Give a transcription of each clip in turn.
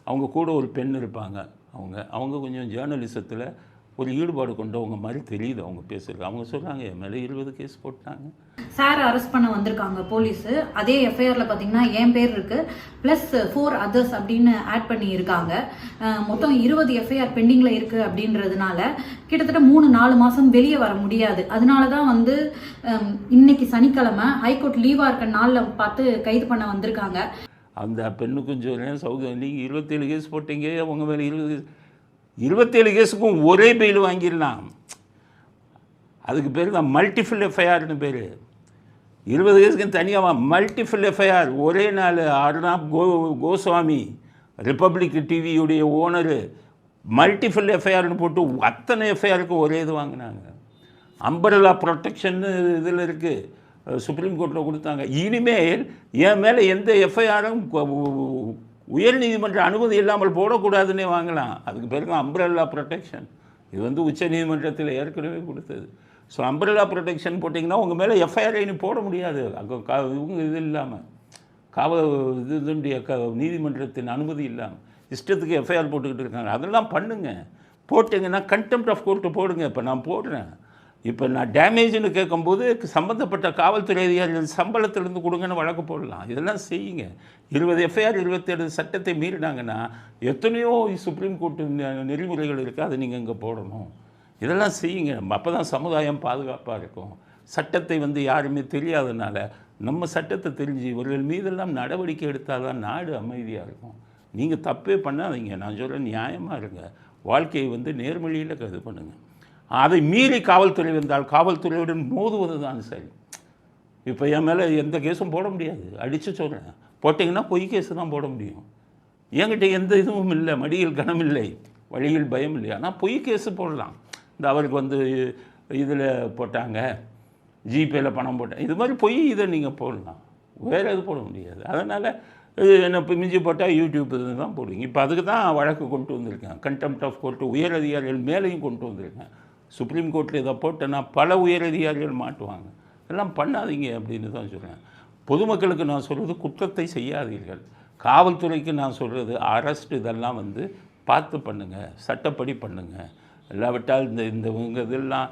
அவங்க கூட ஒரு பெண் இருப்பாங்க. அவங்க கொஞ்சம் ஜேர்னலிசத்தில் ஒரு ஈடுபாடு கொண்டவங்க மாதிரி தெரியுது அவங்க பேசுகிறது. அவங்க சொல்கிறாங்க என் மேலே 20 கேஸ் போட்டாங்க. சார் அரெஸ்ட் பண்ண வந்திருக்காங்க போலீஸு. அதே எஃப்ஐஆரில் பார்த்தீங்கன்னா என் பேர் இருக்குது, ப்ளஸ் 4 அதர்ஸ் அப்படின்னு ஆட் பண்ணி இருக்காங்க. மொத்தம் 20 எஃப்ஐஆர் பெண்டிங்கில் இருக்குது அப்படின்றதுனால கிட்டத்தட்ட 3-4 மாதம் வெளியே வர முடியாது. அதனால தான் வந்து இன்னைக்கு சனிக்கிழமை ஹைகோர்ட் லீவாக இருக்க நாளில் பார்த்து கைது பண்ண வந்திருக்காங்க. அந்த பெண்ணுக்கும் சொல்கிறேன், நீங்கள் 27 கேஸ் போட்டீங்க, அவங்க மேலே 27 கேஸுக்கும் ஒரே பெயில் வாங்கிடலாம். அதுக்கு பேர் தான் மல்டிபிள் எஃப்ஐஆர்னு பேர். 20 கேஸுக்கு தனியாக மல்டிபிள் எஃப்ஐஆர். ஒரே நாள் அர்னாப் கோஸ்வாமி ரிப்பப்ளிக் டிவியுடைய ஓனரு மல்டிபிள் எஃப்ஐஆர்னு போட்டு அத்தனை எஃப்ஐஆருக்கு ஒரே இது வாங்கினாங்க. அம்பரலா ப்ரொடெக்ஷன்னு இதில் இருக்குது, சுப்ரீம் கோர்ட்டில் கொடுத்தாங்க. இனிமேல் என் மேலே எந்த எஃப்ஐஆரும் உயர் நீதிமன்ற அனுமதி இல்லாமல் போடக்கூடாதுன்னே வாங்கலாம். அதுக்கு பேர் தான் அம்பரல்லா ப்ரொடெக்ஷன். இது வந்து உச்ச நீதிமன்றத்தில் ஏற்கனவே கொடுத்தது. ஸோ அம்பரல்லா ப்ரொடெக்ஷன் போட்டிங்கன்னா உங்கள் மேலே எஃப்ஐஆர் இன்னும் போட முடியாது. இவங்க இது இல்லாமல் இதுடைய நீதிமன்றத்தின் அனுமதி இல்லாமல் இஷ்டத்துக்கு எஃப்ஐஆர் போட்டுக்கிட்டு இருக்காங்க. அதெல்லாம் பண்ணுங்கள். போட்டிங்கன்னா கண்டெம்ப்ட் ஆஃப் கோர்ட்டு போடுங்க. இப்போ நான் போடுறேன். இப்போ நான் டேமேஜ்னு கேட்கும்போது சம்மந்தப்பட்ட காவல்துறை அதிகாரிகள் சம்பளத்திலேருந்து கொடுங்கன்னு வழக்கு போடலாம். இதெல்லாம் செய்யுங்க. 20 எஃப்ஐஆர் 27 சட்டத்தை மீறினாங்கன்னா எத்தனையோ சுப்ரீம் கோர்ட்டு நெறிமுறைகள் இருக்குது, அதை நீங்கள் இங்கே போடணும். இதெல்லாம் செய்யுங்க. அப்போ தான் சமுதாயம் பாதுகாப்பாக இருக்கும். சட்டத்தை வந்து யாருமே தெரியாதனால நம்ம சட்டத்தை தெரிஞ்சு இவர்கள் மீதெல்லாம் நடவடிக்கை எடுத்தால் தான் நாடு அமைதியாக இருக்கும். நீங்கள் தப்பே பண்ணாதீங்க. நான் சொல்கிறேன், நியாயமாக இருங்க. வாழ்க்கையை வந்து நேர்மொழியில் இது பண்ணுங்கள். அதை மீறி காவல்துறை வந்தால் காவல்துறையுடன் மோதுவது தான் சரி. இப்போ என் மேலே எந்த கேஸும் போட முடியாது. அடித்து சொல்கிறேன், போட்டிங்கன்னா பொய் கேஸு தான் போட முடியும். என்கிட்ட எந்த இதுவும் இல்லை, மடியில் கனம் இல்லை, வழியில் பயம் இல்லை. ஆனால் பொய் கேஸு போடலாம். இந்த அவருக்கு வந்து இதில் போட்டாங்க, ஜிபேயில் பணம் போட்டேன், இது மாதிரி பொய் இதை நீங்கள் போடலாம். வேறு எது போட முடியாது. அதனால் என்ன இப்போ மிஞ்சி போட்டால் யூடியூப் இது தான் போடுவீங்க. இப்போ அதுக்கு தான் வழக்கு கொண்டு வந்திருக்கேன். கண்டெம்ப்ட் ஆஃப் கோர்ட்டு உயர் அதிகாரிகள் மேலேயும் கொண்டு வந்திருக்கேன். சுப்ரீம் கோர்ட்டில் இதை போட்டேன்னா பல உயர் அதிகாரிகள் மாட்டுவாங்க. இதெல்லாம் பண்ணாதீங்க அப்படின்னு தான் சொல்கிறேன். பொதுமக்களுக்கு நான் சொல்கிறது, குற்றத்தை செய்யாதீர்கள். காவல்துறைக்கு நான் சொல்கிறது, அரெஸ்ட் இதெல்லாம் வந்து பார்த்து பண்ணுங்கள், சட்டப்படி பண்ணுங்கள். இல்லாவிட்டால் இந்த இதெல்லாம்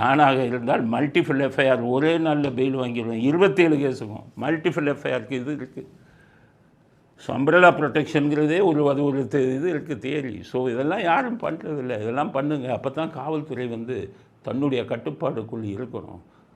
நானாக இருந்தால் மல்டிபிள் எஃப்ஐஆர் ஒரே நாளில் பெயில் வாங்கிடுவேன். 27 கேஸுக்கும் மல்டிபிள் எஃப்ஐஆருக்கு இது இருக்குது. ஸோ அம்பரலா ப்ரொடெக்ஷனுங்கிறதே அது ஒரு இது இருக்குது, தியரி. ஸோ இதெல்லாம் யாரும் பண்ணுறதில்ல. இதெல்லாம் பண்ணுங்கள். அப்போ தான் காவல்துறை வந்து தன்னுடைய கட்டுப்பாடுக்குள் இருக்கணும்.